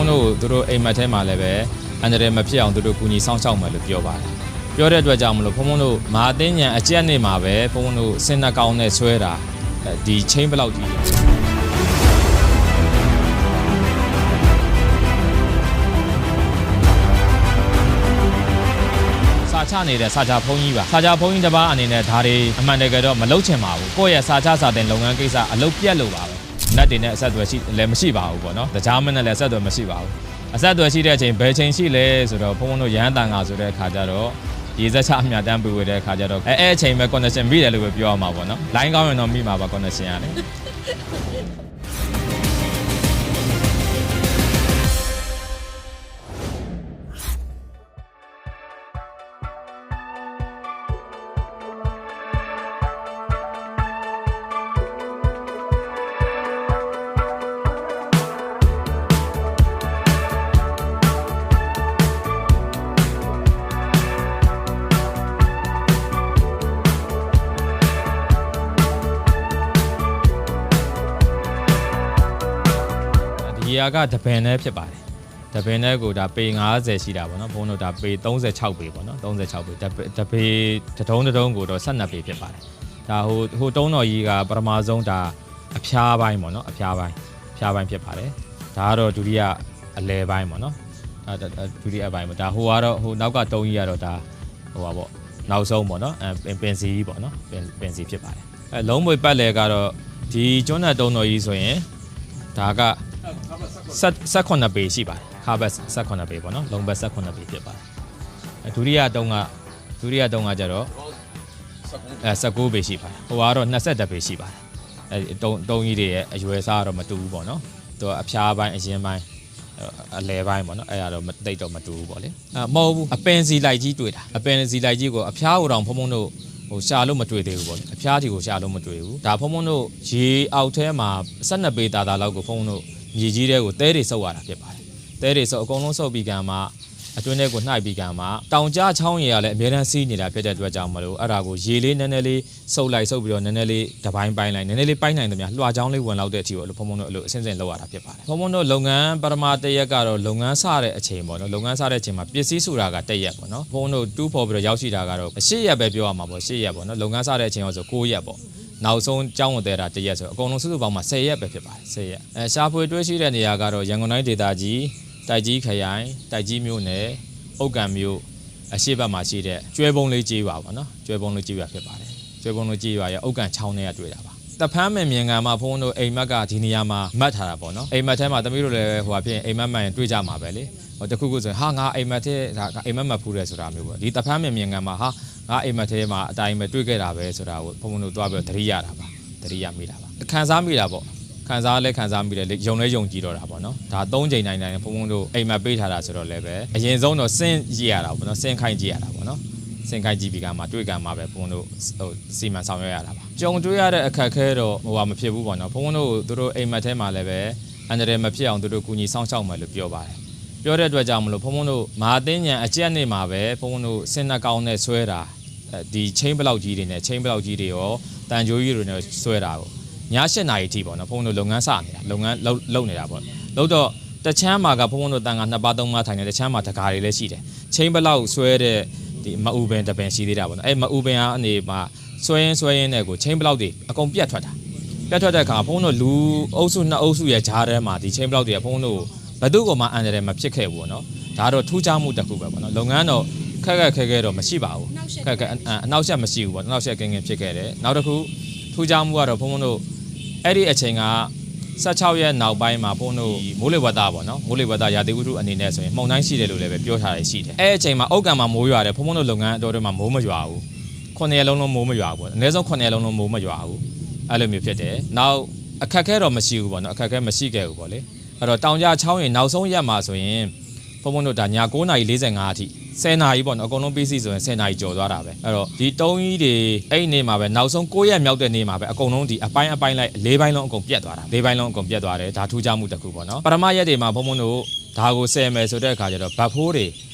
ုံတို့သူတို့အိမ်မက်ထဲမှာလည်းပဲအန်ဒရယ်မဖြစ်အောင်သူတို့ကူညီဆောင်ရှောက်မယ်လို့ပြောပါတယ်ပြောတဲ့အတွက်ကြောင့်မလို့ဘုံတို့မဟာသိဉ္ဇံအကျက်နေမှာပဲဘုံတို့စင်နှကောင်းနဲ့ဆွဲတာဒီချင်းဘလောက်ကြီးစာချနေတဲ့စာချဖုံးကြီးပါစာချဖုံးကြီးတစ်ပါးအနေနဲ့ဒါတွေအမှန်တကယ်တော့မလုပ်ချင်ပါဘူးကိုယ့်ရဲ့စာချစာတင်လုပ်ငန်းကိစ္စအလုပ်ပြတ်လို့ပါပဲနတ်တွေနဲ့အဆက်အသွယ်ရှိလည်းမရှိပါဘူးပေါ့နော်တခြားမနဲ့လည်းအဆက်အသွယ်မရှိပါဘူးအဆက်အသွယ်ရှိတဲ့အချိန်ဘယ်ချိန်ရှိလဲဆိုတော့ဘုံတို့ရဟန်းတန်ခါဆိုတဲ့အခါကျတော့ရေစက်ချအမြတ်တမ်းပေးဝေတဲ့အခါကျတော့အဲ့အချိန်ပဲ connection မိတယ်လို့ပဲပြောရမှာပေါ့နော် line ကောင်းရင်တော့မိမှာပါ connection ရတယ်ဒီဟာကတပင်နဲ့ဖြစ်ပါတယ်တပင်နဲ့ကိုဒါပေ90ရှိတာပေါ့နော်ဘုံတို့ဒါပေ36ပေပေါ့နော်36ပေတပေတုံးကိုတော့12ပေဖြစ်ပါတယ်ဒါဟိုတုံးတော်ကြီးကပထမဆုံးဒါအဖျားပိုင်းပေါ့နော်အဖျားပိုင်းဖြစ်ပါတယ်ဒါကတော့ဒုတိယအလဲပိုင်းပေါ့နော်ဒုတိယပိုင်းပေါ့ဒါဟိုကတော့ဟိုနောက်ကတုံးကြီးကတော့ဒါဟိုပါပေါ့နောက်ဆုံးပေါ့နော်ပင်စီပေါ့နော်ပင်စီဖြစ်ပါတယ်လုံးမွေပတ်လဲကတော့ဒီကျွန်းနဲ့တုံးတော်ကြီးဆိုရင်ဒါက18ပေရှိပါတယ်ခါဘတ်18ပေပေါ့နော်လုံးဘတ်18ပေဖြစ်ပါတယ်ဒုတိယတုံးကကြတော့19ပေရှိပါတယ်ဟိုကတော့21ပေရှိပါတယ်တုံးကြီးတွေရဲ့အရွယ်စားတော့မတူဘူးပေါ့နော်သူကအဖျားပိုင်းအရင်ပိုင်းအလဲပိုင်းပေါ့နော်အဲ့ဒါတော့တိတ်တော့မတူဘူးပေါ့လေမဟုတ်ဘူးအပင်စီလိုက်ကြီးတွေ့တာအပင်စီလိုက်ကြီးကိုအဖျားကိုတောင်ဖုံတို့ဟိုရှာလို့မတွေ့သေးဘူးပေါ့လေအဖျားတီကိုရှာလို့မတွေ့ဘူးဒါဖုံတို့ရေအောက်ထဲမှာ12ပေတာလောက်ကိုဖုံတို့မြေကြီးတွေကိုတဲတွေစုပ်ရတာဖြစ်ပါတယ်တဲတွေစုပ်အကုန်လုံးစုပ်ပြီးကံမှာအတွင်းထဲကိုနှိုက်ပြီးကံမှာတောင်ကျချောင်းရည်ကလည်းအများတန်းစီးနေတာဖြစ်တဲ့အတွက်ကြောင့်မလို့အဲ့ဒါကိုရေလေးနည်းနည်းလေးစုပ်ပြီးတော့နည်းနည်းလေးတပိုင်းပိုင်းလိုက်နည်းနည်းလေးပိုင်းနိုင်တယ်များလွှာချောင်းလေးဝင်လောက်တဲ့အထိကိုဖုံတို့အဲ့လိုအစင်းစင်လောက်ရတာဖြစ်ပါတယ်ဖုံတို့လုပ်ငန်းပထမတစ်ရက်ကတော့လုပ်ငန်းစတဲ့အချိန်ပေါ့နော်လုပ်ငန်းစတဲ့အချိန်မှာပစ္စည်းဆိုတာကတစ်ရက်ပေါ့နော်ဖုံတို့တူးဖော်ပြီးတော့ရောက်ရှိတာကတော့8ရက်ပဲပြောရမှာပေါ့8ရက်ပေါ့နော်လုပ်ငန်းစတဲ့အချိန်ဆို9ရက်ပေါ့နောက်ဆုံးကျောင်းဝင်တဲ့တာတစ်ရက်ဆိုအကုန်လုံးစုစုပေါင်းမှာ10ရက်ပဲဖြစ်ပါတယ်10ရက်ရှာဖွေတွေ့ရှိတဲ့နေရာကတော့ရန်ကုန်တိုင်းဒေသကြီးတိုက်ကြီးခရိုင်တိုက်ကြီးမြို့နယ်ဥက္ကံမြို့အရှိတ်ဘက်မှာရှိတဲ့ကျွဲပုံးလေးကြီးပါပေါ့နော်ကျွဲပုံးလေးကြီးပါဖြစ်ပါတယ်ကျွဲပုံးလေးကြီးပါရဲ့ဥက္ကံချောင်းထဲကတွေ့တာပါတဖမ်းမြင်ကံမှာဖုန်းတို့အိမ်မက်ကဒီနေရာမှာမှတ်ထားတာပေါ့နော်အိမ်မက်ထဲမှာသမီးတို့လည်းဟိုဖြစ်အိမ်မက်မှန်တွေ့ကြမှာပဲလေဟိုတခုခုဆိုရင်ဟာငါအိမ်မက်ထဲဒါအိမ်မက်မှတ်ဖူးတယ်ဆိုတာမျိုးပေါ့ဒီတဖမ်းမြင်ကံမှာဟာငါအိမ်မက်ထဲမှာအတိုင်းပဲတွေ့ခဲ့တာပဲဆိုတာကိုဖုန်းတို့တွားပြီးသတိရတာပါသတိရမိတာပါခံစားမိတာပေါ့ခံစားမိတယ်ယုံလဲယုံကြည်တော့တာပေါ့နော်ဒါ3ချိန်တိုင်းဘုံတို့အိမ်မက်ပေးထားတာဆိုတော့လည်းပဲအရင်ဆုံးတော့စင်းကြည့်ရတာပေါ့နော်စင်းခိုင်းကြည့်ရတာပေါ့နော်စင်းခိုင်းကြည့်ပြီးကမှတွေ့ကမှပဲဘုံတို့ဟိုစီမံဆောင်ရွက်ရတာပါကြုံတွေ့ရတဲ့အခက်အခဲတော့ဟိုမဖြစ်ဘူးပေါ့နော်ဘုံတို့သူတို့အိမ်မက်ထဲမှာလည်းပဲအန်ဒရယ်မဖြစ်အောင်သူတို့ကူညီဆောင်ရှောက်မယ်လို့ပြောပါတယ်ပြောတဲ့အတွက်ကြောင့်မလို့ဘုံတို့မဟာသိဉ္ဇံအကျက်နေမှာပဲဘုံတို့စင်နှကောင်းနဲ့ဆွဲတာဒီချင်းဘလောက်ကြီးတွေနဲ့ချင်းဘလောက်ကြီးတွေရောတန်ကြိုးကြီးတွေနဲ့ဆွဲတာကိုည7နာရီအထိပေါ့နော်ဘုံတို့လုပ်ငန်းစနေတာလုပ်ငန်းလုပ်နေတာပေါ့လုပ်တော့တချမ်းမှာကဘုံတို့တန်က2ပါး3ပါးထိုင်နေတချမ်းမှာတကားတွေလည်းရှိတယ်ချင်းဘလောက်ဆွဲတဲ့ဒီမအူပင်တပင်ရှိသေးတာပေါ့နော်အဲ့မအူပင်ကနေမှာဆွဲရင်းနဲ့ကိုချင်းဘလောက်တွေအကုန်ပြတ်ထွက်တဲ့အခါဘုံတို့လူအုပ်စု2အုပ်စုရဲ့ဂျားထဲမှာဒီချင်းဘလောက်တွေကဘုံတို့ဘယ်သူ့ကိုမှအန်တယ်မဖြစ်ခဲ့ဘူးပေါ့နော်ဒါတော့ထူးခြားမှုတစ်ခုပဲပေါ့နော်လုပ်ငန်းတော့ခက်တော့မရှိပါဘူးအနောက်ရှက်မရှိဘူးပေါ့အနောက်ရှက်ကင်းဖြစ်ခဲ့တယ်နောက်တစ်ခုထူးခြားမှုကတော့ဘုံတို့အဲ့ဒီအချိန်က16ရက်နောက်ပိုင်းမှာဘုံတို့မိုးလေဝသပေါ့နော်မိုးလေဝသရာသီဥတုအနေနဲ့ဆိုရင်မှုန်တိုင်းရှိတယ်လို့လည်းပဲပြောထားရရှိတယ်အဲ့အချိန်မှာအုတ်ကံမှာမိုးရွာတယ်ဘုံတို့လုပ်ငန်းအတော်တွေမှာမိုးမရွာဘူး9ရက်လုံးမိုးမရွာဘူးအနည်းဆုံး9ရက်လုံးမိုးမရွာဘူးအဲ့လိုမျိုးဖြစ်တယ်နောက်အခက်ခဲတော့မရှိဘူးပေါ့နော်အခက်ခဲမရှိခဲ့ဘူးပေါ့လေအဲ့တော့တောင်ကျချောင်းရင်နောက်ဆုံးရက်မှာဆိုရင်ဘုံတို့ဒါည9:45အထိ10နာရီပေါ့နော်အကုန်လုံးပြီးစီဆိုရင်10နာရီကျော်သွားတာပဲအဲ့တော့ဒီတုံးကြီးတွေအဲ့နေမှာပဲနောက်ဆုံး9ရက်မြောက်တဲ့နေ့မှာပဲအကုန်လုံးဒီအပိုင်းလိုက်4ပိုင်းလုံးအကုန်ပြတ်သွားတာ4ပိုင်းလုံးအကုန်ပြတ်သွားတယ်ဒါထူးခြားမှုတစ်ခုပေါ့နော်ပထမရက်တွေမှာဘုံတို့ဒါကိုဆယ်မယ်ဆိုတဲ့အခါကျတော့ဗတ်ဖိုးတွေ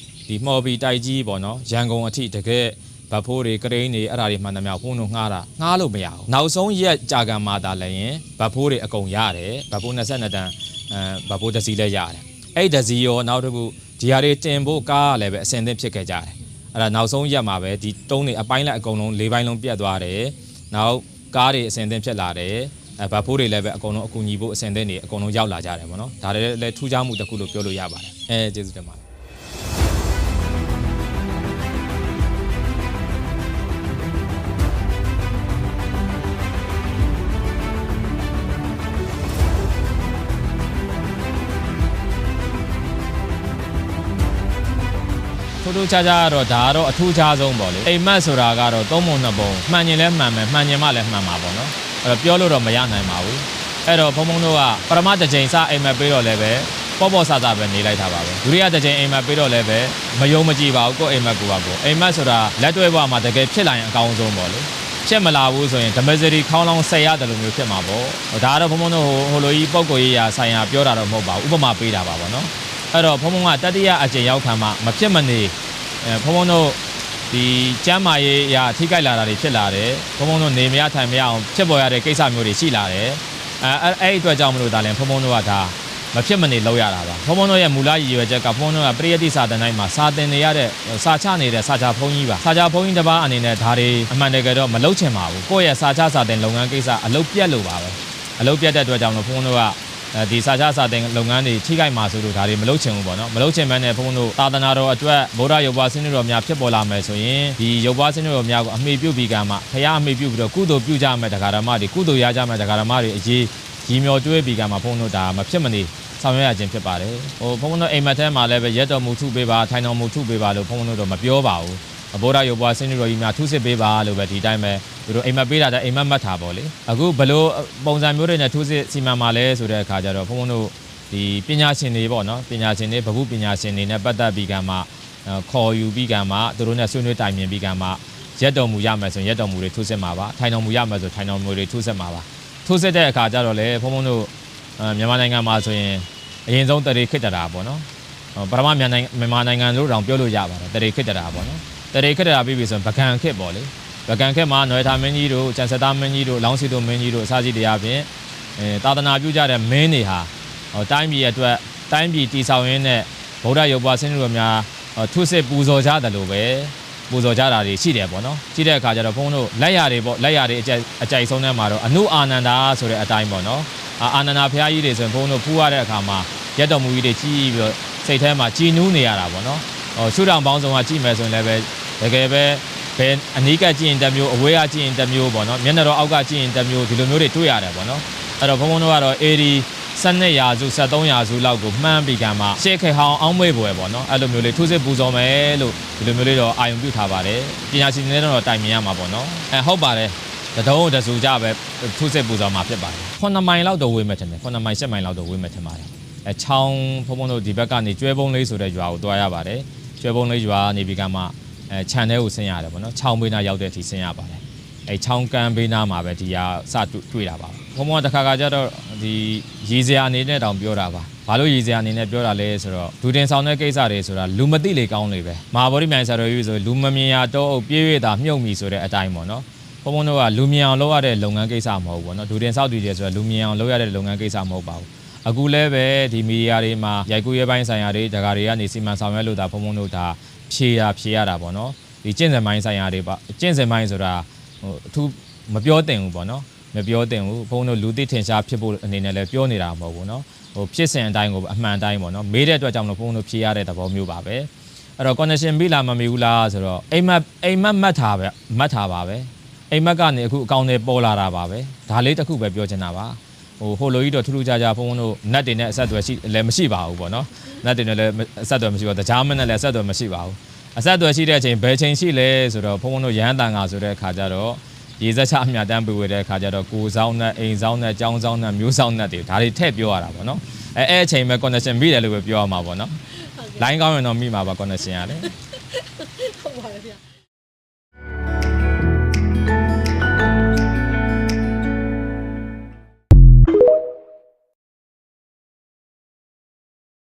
ဒီမှော်ဘီတိုက်ကြီးပေါ့နော်ရန်ကုန်အထိတကယ်ဗတ်ဖိုးတွေကရိန်းတွေအဲ့ဒါတွေမှန်သမျှဘုံတို့ငှားလို့မရဘူးနောက်ဆုံးရက်ကြာကံမှာသာလည်းရင်ဗတ်ဖိုးတွေအကုန်ရတယ်ဗတ်ဖိုး22တန်ဗတ်ဖိုးတစ်စီးလည်းရတယ် အဲ့ဒါစီရောနောက်တစ်ခုဒီဟာတွေတင်ဖို့ကားလည်းပဲအစင်သင့်ဖြစ်ခဲ့ကြတယ်အဲ့ဒါနောက်ဆုံးရက်မှာပဲဒီတုံးတွေအပိုင်းလိုက်အကုန်လုံး၄ပိုင်းလုံးပြတ်သွားတယ်နောက်ကားတွေအစင်သင့်ဖြစ်လာတယ်ဗတ်ဖိုးတွေလည်းပဲအကုန်လုံးအကူညီဖို့အစင်သင့်တွေအကုန်လုံးရောက်လာကြတယ်ပေါ့နော်ဒါလည်းထူးခြားမှုတစ်ခုလို့ပြောလို့ရပါတယ်ကျေးဇူးတင်ပါတယ်ထူးခြားခြားကတော့ဒါကတော့အထူးခြားဆုံးပေါ့လေအိမ်မက်ဆိုတာကတော့3ပုံ2ပုံမှန်ရင်လည်းမှန်မယ်မှန်ရင်မှလည်းမှန်မှာပေါ့နော်အဲ့တော့ပြောလို့တော့မရနိုင်ပါဘူးအဲ့တော့ဘုံဘုံတို့ကပထမတစ်ချိန်စအိမ်မက်ပေးတော့လည်းပဲပေါ့ဆပဲနေလိုက်တာပါပဲဒုတိယတစ်ချိန်အိမ်မက်ပေးတော့လည်းပဲမယုံမကြည်ပါဘူးကိုယ့်အိမ်မက်ကိုပါပေါ့အိမ်မက်ဆိုတာလက်တွဲဘဝမှာတကယ်ဖြစ်လာရင်အကောင်းဆုံးပေါ့လေဖြစ်မလာဘူးဆိုရင်ဓမ္မစရီခေါင်းလောင်းဆက်ရတယ်လို့မျိုးဖြစ်မှာပေါ့ဒါကတော့ဘုံဘုံတို့ဟိုလိုကြီးပုံကိုရေးရာဆိုင်ရာပြောတာတော့မဟုတ်ပါဘူးဥပမာပေးတာပါပေါ့နော်အဲ့တော့ဘုံဘုံကတတိယအကြိမ်ရောက်ခံမှမဖြစ်မနေဘုံဘုံတို့ဒီကျမ်းမာရေးအရာထိခိုက်လာတာတွေဖြစ်လာတယ်ဘုံဘုံတို့နေမရထိုင်မရအောင်ဖြစ်ပေါ်ရတဲ့ကိစ္စမျိုးတွေရှိလာတယ်အဲ့အတွက်ကြောင့်မလို့ဒါလည်းဘုံဘုံတို့ကဒါမဖြစ်မနေလောက်ရတာပါဘုံဘုံတို့ရဲ့မူလရည်ရွယ်ချက်ကဘုံဘုံတို့ကပရိယတိစာတန်တိုင်းမှာစာသင်နေရတဲ့စာချနေတဲ့စာချဘုံကြီးပါစာချဘုံကြီးတစ်ပါးအနေနဲ့ဒါတွေအမှန်တကယ်တော့မလုပ်ချင်ပါဘူးကိုယ့်ရဲ့စာချစာသင်လုပ်ငန်းကိစ္စအလုပ်ပြတ်လို့ပါပဲအလုပ်ပြတ်တဲ့အတွက်ကြောင့်လို့ဘုံဘုံတို့ကဒီစာချစာသင်လုပ်ငန်းတွေထိခိုက်မှာဆိုလို့ဒါတွေမလုပ်ချင်ဘူးပေါ့နော်မလုပ်ချင်မှန်းနဲ့ဘုန်းတို့သာသနာတော်အတွက်ဗုဒ္ဓရုပ်ပွားစနစ်တော်များဖြစ်ပေါ်လာမယ်ဆိုရင်ဒီရုပ်ပွားစနစ်တော်များကိုအမိပြုပြီးကမှဖခင်အမိပြုပြီးတော့ကုသိုလ်ပြုကြမယ်တရားဓမ္မတွေကုသိုလ်ရကြမယ်တရားဓမ္မတွေအရေးကြီးမျောကျွေးပြီးကမှဘုန်းတို့ဒါမဖြစ်မနေဆောင်ရွက်ရခြင်းဖြစ်ပါတယ်ဘုန်းတို့အိမ်မက်ထဲမှာလည်းပဲရက်တော်မူထုပေးပါထိုင်တော်မူထုပေးပါလို့ဘုန်းတို့တော့မပြောပါဘူးဗုဒ္ဓရုပ်ပွားစနစ်တော်ကြီးများထုစစ်ပေးပါလို့ပဲဒီတိုင်းပဲသူတို့အိမ်မက်ပေးတာတဲ့အိမ်မက်မှတ်တာပေါ့လေအခုဘလို့ပုံစံမျိုးတွေနဲ့ထုစစ်စီမံမှာလဲဆိုတဲ့အခါကျတော့ဘုန်းတို့ဒီပညာရှင်တွေပေါ့နော်ပညာရှင်တွေဗဟုပညာရှင်တွေနဲ့ပတ်သက်ပြီးကမှခေါ်ယူပြီးကမှသူတို့နဲ့ဆွေးနွေးတိုင်ပင်ပြီးကမှရက်တော်မူရမယ်ဆိုရင်ရက်တော်မူတွေထုစစ်မှာပါထိုင်တော်မူရမယ်ဆိုထိုင်တော်မူတွေထုစစ်မှာပါထုစစ်တဲ့အခါကျတော့လေဘုန်းတို့မြန်မာနိုင်ငံမှာဆိုရင်အရင်ဆုံးတရေခစ်တရာပေါ့နော်ပထမမြန်မာနိုင်ငံလို့တောင်ပြောလို့ရပါတယ်တရေခစ်တရာပေါ့နော်တရေခစ်တရာပြီးပြီဆိုရင်ဗကံခစ်ပေါ့လေဗကံခစ်မှာနွယ်ထာမင်းကြီးတို့ကျန်ဆက်သားမင်းကြီးတို့လောင်းစီတို့မင်းကြီးတို့အစရှိတရားဖြင့်သာသနာပြုကြတဲ့မင်းတွေဟာတိုင်းပြည်အတွက်တိုင်းပြည်တည်ဆောက်ရင်းနဲ့ဗုဒ္ဓရုပ်ပွားစနစ်တော်များထုစစ်ပူဇော်ကြတယ်လို့ပဲပူဇော်ကြတာတွေရှိတယ်ပေါ့နော်ရှိတဲ့အခါကျတော့ဘုန်းတို့လက်ရတွေပေါ့လက်ရတွေအကြိုက်ဆုံးထဲမှာတော့အနုအာနန္ဒာဆိုတဲ့အတိုင်းပေါ့နော်အာနန္ဒာဘုရားကြီးတွေဆိုရင်ဘုန်းတို့ဖူးရတဲ့အခါမှာရက်တော်မူကြီးတွေကြီးပြီးတော့စိတ်ထဲမှာကြည်နူးနေရတာပေါ့နော်ရှုထောင့်ပေါင်းစုံကကြည်မယ်ဆိုရင်လည်းပဲတကယ်ပဲဘယ်အနီးကကြည်ရင်တစ်မျိုးအဝေးကကြည်ရင်တစ်မျိုးပေါ့နော်မျက်နှာတော်အောက်ကကြည်ရင်တစ်မျိုးဒီလိုမျိုးတွေတွေ့ရတယ်ပေါ့နော်အဲ့တော့ဘုန်းတို့ကတော့AD 12ရာစု73ရာစုလောက်ကိုမှန်းပြီးကမှရှေ့ခေဟောင်းအောင်းမွေပွဲပေါ့နော်အဲ့လိုမျိုးလေးထုစစ်ပူဇော်မယ်လို့ဒီလိုမျိုးလေးတော့အာရုံပြုထားပါတယ်ပညာရှင်တွေနဲ့တော့တိုင်ပင်ရမှာပေါ့နော်ဟုတ်ပါတယ်တစုံတစုကြပဲထုစစ်ပူဇော်မှာဖြစ်ပါတယ်9မိုင်လောက်တော့ဝေးမယ်ထင်တယ်9မိုင်10မိုင်လောက်တော့ဝေးမယ်ထင်ပါတယ်ချောင်းဘုံဘုံတို့ဒီဘက်ကနေကျွဲပုံးလေးဆိုတဲ့ရွာကိုတွားရပါတယ်ကျွဲပုံးလေးရွာနေပြီးကမှခြံထဲကိုဆင်းရတယ်ပေါ့နော်ချောင်းဘေးနားရောက်တဲ့အထိဆင်းရပါတယ်ချောင်းကမ်းဘေးနားမှာပဲဒီဟာစတွေ့တာပါဘုံဘုံကတစ်ခါကြတော့ဒီရေစရာအနေနဲ့တောင်ပြောတာပါဘာလို့ရေစရာအနေနဲ့ပြောတာလဲဆိုတော့ဒူတင်ဆောင်တဲ့ကိစ္စတွေဆိုတာလူမသိလေကောင်းလေပဲမဟာဗောဓိမြိုင်ဆရာတော်ကြီးဆိုလူမမြင်ရတော့ပြည့်ရတာမြုပ်မိဆိုတဲ့အတိုင်းပေါ့နော်ဘုံဘုံတို့ကလူမြင်အောင်လုပ်ရတဲ့လုပ်ငန်းကိစ္စမဟုတ်ဘူးပေါ့နော်ဒူတင်ဆောက်တည်တယ်ဆိုတာလူမြင်အောင်လုပ်ရတဲ့လုပ်ငန်းကိစ္စမဟုတ်ပါဘူးအခုလည်းပဲဒီမီဒီယာတွေမှာရိုက်ကူးရဲပိုင်းဆိုင်ရာတွေဒါကာတွေကနေစီမံဆောင်ရွက်လို့ဒါဘုံဘုံတို့ဒါဖြေရတာပေါ့နော်ဒီကျင့်စဉ်ပိုင်းဆိုင်ရာတွေပါကျင့်စဉ်ပိုင်းဆိုတာအထူးမပြောတင်ဘူးပေါ့နော်မပြောတင်ဘူးဘုံတို့လူသိထင်ရှားဖြစ်ဖို့အနေနဲ့လည်းပြောနေတာမဟုတ်ဘူးနော်ဖြစ်စဉ်အတိုင်းကိုအမှန်တိုင်းပေါ့နော်မေးတဲ့အတွက်ကြောင့်လို့ဘုံတို့ဖြေရတဲ့သဘောမျိုးပါပဲအဲ့တော့ connection ပြီးလာမမီဘူးလားဆိုတော့အိမ်မက်မှတ်ထားပါပဲအိမ်မက်ကနေအခုအကောင့်တွေပေါ်လာတာပါပဲဒါလေးတစ်ခုပဲပြောချင်တာပါဟိုလိုကြီးတော့ထူးထူးခြားခြားဘုံတို့နတ်တွေနဲ့အဆက်အသွယ်လည်းမရှိပါဘူးပေါ့နော်နတ်တွေနဲ့လည်းအဆက်အသွယ်မရှိပါဘူးတခြားမနဲ့လည်းအဆက်အသွယ်မရှိပါဘူးအဆက်အသွယ်ရှိတဲ့အချိန်ဘယ်ချိန်ရှိလဲဆိုတော့ဘုံတို့ရဟန်းတန်ခါဆိုတဲ့အခါကျတော့ရေစက်ချအမြတ်တမ်းပြဝေတဲ့အခါကျတော့ကိုဆောင်နဲ့အိမ်ဆောင်နဲ့ကျောင်းဆောင်နဲ့မျိုးဆောင်နဲ့တွေဒါတွေထည့်ပြောရတာပေါ့နော်အဲ့အချိန်ပဲ connection မိတယ်လို့ပဲပြောရမှာပေါ့နော် line ကောင်းရင်တော့မိမှာပါ connection ရတယ်ဟုတ်ပါရဲ့ဗျ